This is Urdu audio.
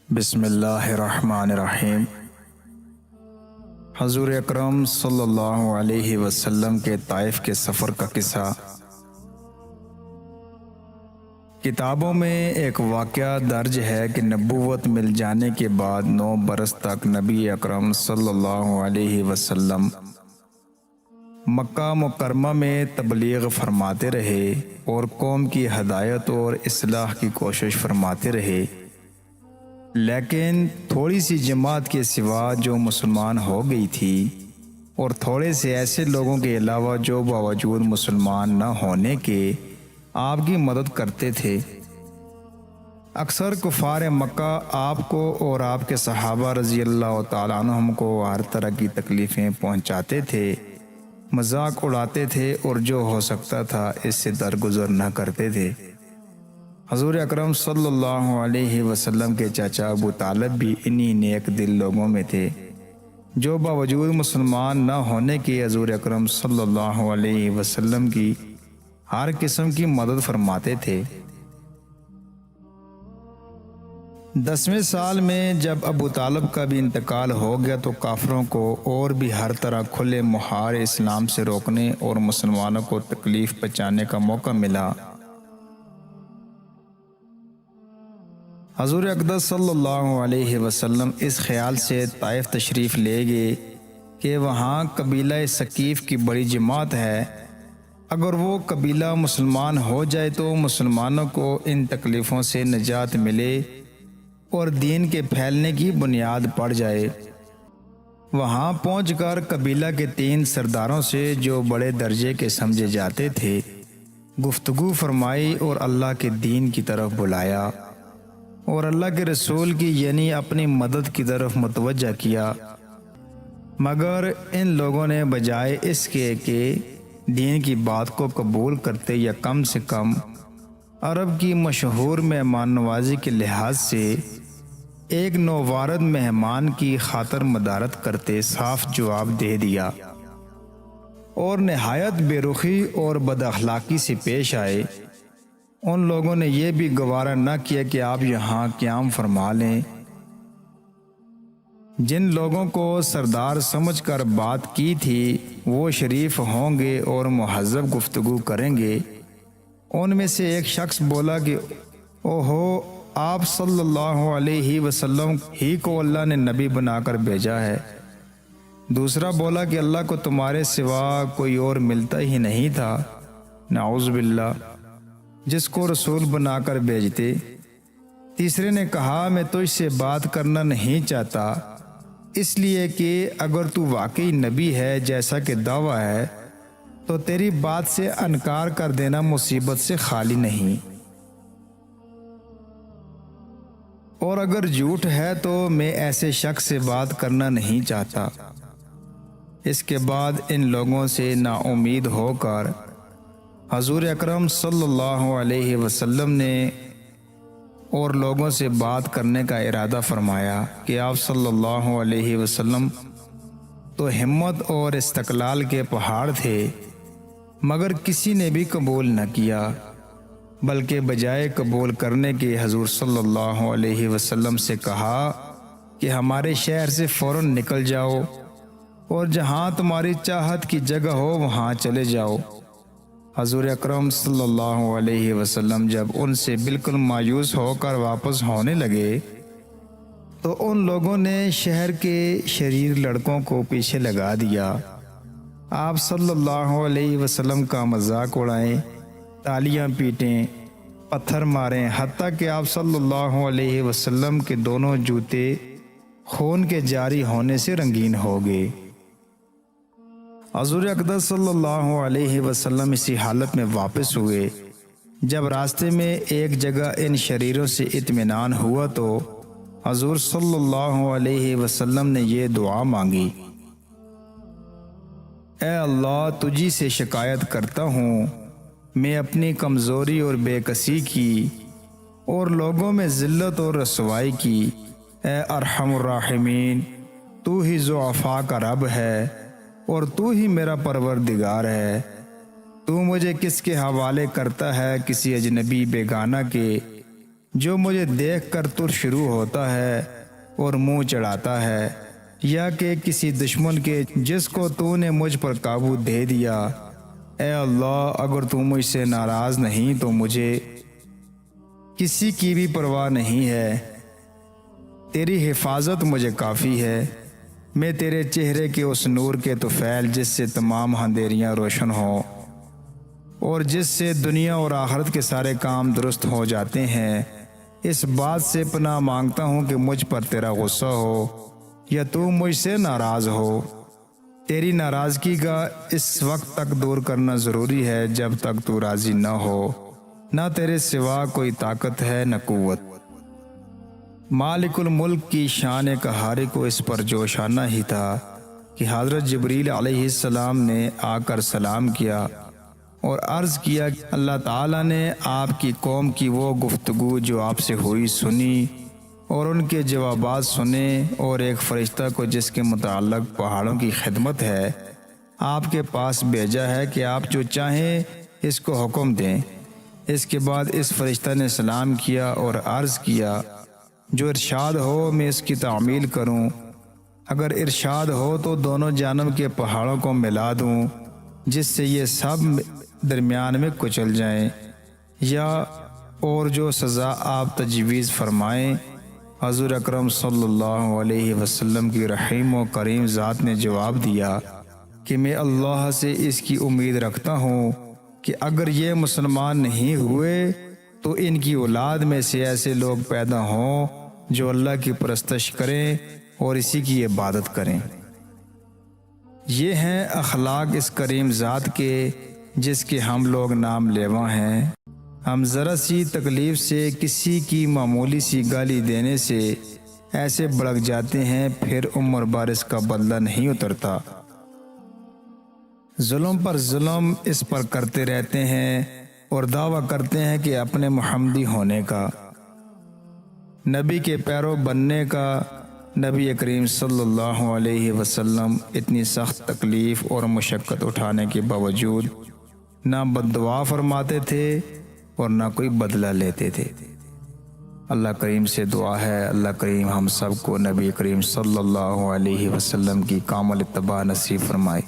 بسم اللہ الرحمن الرحیم۔ حضور اکرم صلی اللہ علیہ وسلم کے طائف کے سفر کا قصہ۔ کتابوں میں ایک واقعہ درج ہے کہ نبوت مل جانے کے بعد 9 برس تک نبی اکرم صلی اللہ علیہ وسلم مکہ مکرمہ میں تبلیغ فرماتے رہے اور قوم کی ہدایت اور اصلاح کی کوشش فرماتے رہے، لیکن تھوڑی سی جماعت کے سوا جو مسلمان ہو گئی تھی اور تھوڑے سے ایسے لوگوں کے علاوہ جو باوجود مسلمان نہ ہونے کے آپ کی مدد کرتے تھے، اکثر کفار مکہ آپ کو اور آپ کے صحابہ رضی اللہ تعالیٰ عنہم کو ہر طرح کی تکلیفیں پہنچاتے تھے، مذاق اڑاتے تھے اور جو ہو سکتا تھا اس سے درگزر نہ کرتے تھے۔ حضور اکرم صلی اللہ علیہ وسلم کے چچا ابو طالب بھی انہی نیک دل لوگوں میں تھے جو باوجود مسلمان نہ ہونے کے حضور اکرم صلی اللہ علیہ وسلم کی ہر قسم کی مدد فرماتے تھے۔ 10ویں سال میں جب ابو طالب کا بھی انتقال ہو گیا تو کافروں کو اور بھی ہر طرح کھلے محار اسلام سے روکنے اور مسلمانوں کو تکلیف پہنچانے کا موقع ملا۔ حضور اقدس صلی اللہ علیہ وسلم اس خیال سے طائف تشریف لے گئے کہ وہاں قبیلہ ثقیف کی بڑی جماعت ہے، اگر وہ قبیلہ مسلمان ہو جائے تو مسلمانوں کو ان تکلیفوں سے نجات ملے اور دین کے پھیلنے کی بنیاد پڑ جائے۔ وہاں پہنچ کر قبیلہ کے 3 سرداروں سے جو بڑے درجے کے سمجھے جاتے تھے گفتگو فرمائی اور اللہ کے دین کی طرف بلایا اور اللہ کے رسول کی یعنی اپنی مدد کی طرف متوجہ کیا، مگر ان لوگوں نے بجائے اس کے کہ دین کی بات کو قبول کرتے یا کم سے کم عرب کی مشہور مہمان نوازی کے لحاظ سے ایک نووارد مہمان کی خاطر مدارت کرتے صاف جواب دے دیا اور نہایت بے رخی اور بد اخلاقی سے پیش آئے۔ ان لوگوں نے یہ بھی گوارا نہ کیا کہ آپ یہاں قیام فرما لیں۔ جن لوگوں کو سردار سمجھ کر بات کی تھی وہ شریف ہوں گے اور مہذب گفتگو کریں گے۔ ان میں سے ایک شخص بولا کہ اوہو، آپ صلی اللہ علیہ وسلم ہی کو اللہ نے نبی بنا کر بھیجا ہے۔ دوسرا بولا کہ اللہ کو تمہارے سوا کوئی اور ملتا ہی نہیں تھا، نعوذ باللہ، جس کو رسول بنا کر بھیجتے۔ تیسرے نے کہا میں تجھ سے بات کرنا نہیں چاہتا اس لیے کہ اگر تو واقعی نبی ہے جیسا کہ دعویٰ ہے تو تیری بات سے انکار کر دینا مصیبت سے خالی نہیں، اور اگر جھوٹ ہے تو میں ایسے شخص سے بات کرنا نہیں چاہتا۔ اس کے بعد ان لوگوں سے نا امید ہو کر حضور اکرم صلی اللہ علیہ وسلم نے اور لوگوں سے بات کرنے کا ارادہ فرمایا کہ آپ صلی اللہ علیہ وسلم تو ہمت اور استقلال کے پہاڑ تھے، مگر کسی نے بھی قبول نہ کیا، بلکہ بجائے قبول کرنے کے حضور صلی اللہ علیہ وسلم سے کہا کہ ہمارے شہر سے فوراً نکل جاؤ اور جہاں تمہاری چاہت کی جگہ ہو وہاں چلے جاؤ۔ حضور اکرم صلی اللہ علیہ وسلم جب ان سے بالکل مایوس ہو کر واپس ہونے لگے تو ان لوگوں نے شہر کے شریر لڑکوں کو پیچھے لگا دیا، آپ صلی اللہ علیہ وسلم کا مذاق اڑائیں، تالیاں پیٹیں، پتھر ماریں، حتیٰ کہ آپ صلی اللہ علیہ وسلم کے دونوں جوتے خون کے جاری ہونے سے رنگین ہو گئے۔ حضور اقدس صلی اللہ علیہ وسلم اسی حالت میں واپس ہوئے۔ جب راستے میں ایک جگہ ان شریروں سے اطمینان ہوا تو حضور صلی اللہ علیہ وسلم نے یہ دعا مانگی، اے اللہ، تجھی سے شکایت کرتا ہوں، میں اپنی کمزوری اور بے کسی کی اور لوگوں میں ذلت اور رسوائی کی، اے ارحم الراحمین، تو ہی ضعفاء کا رب ہے اور تو ہی میرا پروردگار ہے، تو مجھے کس کے حوالے کرتا ہے؟ کسی اجنبی بیگانہ کے جو مجھے دیکھ کر تر شروع ہوتا ہے اور منہ چڑھاتا ہے، یا کہ کسی دشمن کے جس کو تو نے مجھ پر قابو دے دیا۔ اے اللہ، اگر تو مجھ سے ناراض نہیں تو مجھے کسی کی بھی پرواہ نہیں ہے، تیری حفاظت مجھے کافی ہے۔ میں تیرے چہرے کے اس نور کے طفیل جس سے تمام اندھیریاں روشن ہوں اور جس سے دنیا اور آخرت کے سارے کام درست ہو جاتے ہیں، اس بات سے پناہ مانگتا ہوں کہ مجھ پر تیرا غصہ ہو یا تو مجھ سے ناراض ہو۔ تیری ناراضگی کا اس وقت تک دور کرنا ضروری ہے جب تک تو راضی نہ ہو۔ نہ تیرے سوا کوئی طاقت ہے نہ قوت۔ مالک الملک کی شان قہاری کو اس پر جوش آنا ہی تھا کہ حضرت جبریل علیہ السلام نے آ کر سلام کیا اور عرض کیا کہ اللہ تعالیٰ نے آپ کی قوم کی وہ گفتگو جو آپ سے ہوئی سنی اور ان کے جوابات سنے، اور ایک فرشتہ کو جس کے متعلق پہاڑوں کی خدمت ہے آپ کے پاس بھیجا ہے کہ آپ جو چاہیں اس کو حکم دیں۔ اس کے بعد اس فرشتہ نے سلام کیا اور عرض کیا، جو ارشاد ہو میں اس کی تعمیل کروں۔ اگر ارشاد ہو تو دونوں جانب کے پہاڑوں کو ملا دوں جس سے یہ سب درمیان میں کچل جائیں، یا اور جو سزا آپ تجویز فرمائیں۔ حضور اکرم صلی اللہ علیہ وسلم کی رحیم و کریم ذات نے جواب دیا کہ میں اللہ سے اس کی امید رکھتا ہوں کہ اگر یہ مسلمان نہیں ہوئے تو ان کی اولاد میں سے ایسے لوگ پیدا ہوں جو اللہ کی پرستش کریں اور اسی کی عبادت کریں۔ یہ ہیں اخلاق اس کریم ذات کے جس کے ہم لوگ نام لیوا ہیں۔ ہم ذرا سی تکلیف سے، کسی کی معمولی سی گالی دینے سے ایسے بھڑک جاتے ہیں، پھر عمر بھر اس کا بدلہ نہیں اترتا۔ ظلم پر ظلم اس پر کرتے رہتے ہیں اور دعویٰ کرتے ہیں کہ اپنے محمدی ہونے کا، نبی کے پیرو بننے کا۔ نبی کریم صلی اللہ علیہ وسلم اتنی سخت تکلیف اور مشقت اٹھانے کے باوجود نہ بد دعا فرماتے تھے اور نہ کوئی بدلہ لیتے تھے۔ اللہ کریم سے دعا ہے اللہ کریم ہم سب کو نبی کریم صلی اللہ علیہ وسلم کی کامل اتباع نصیب فرمائے۔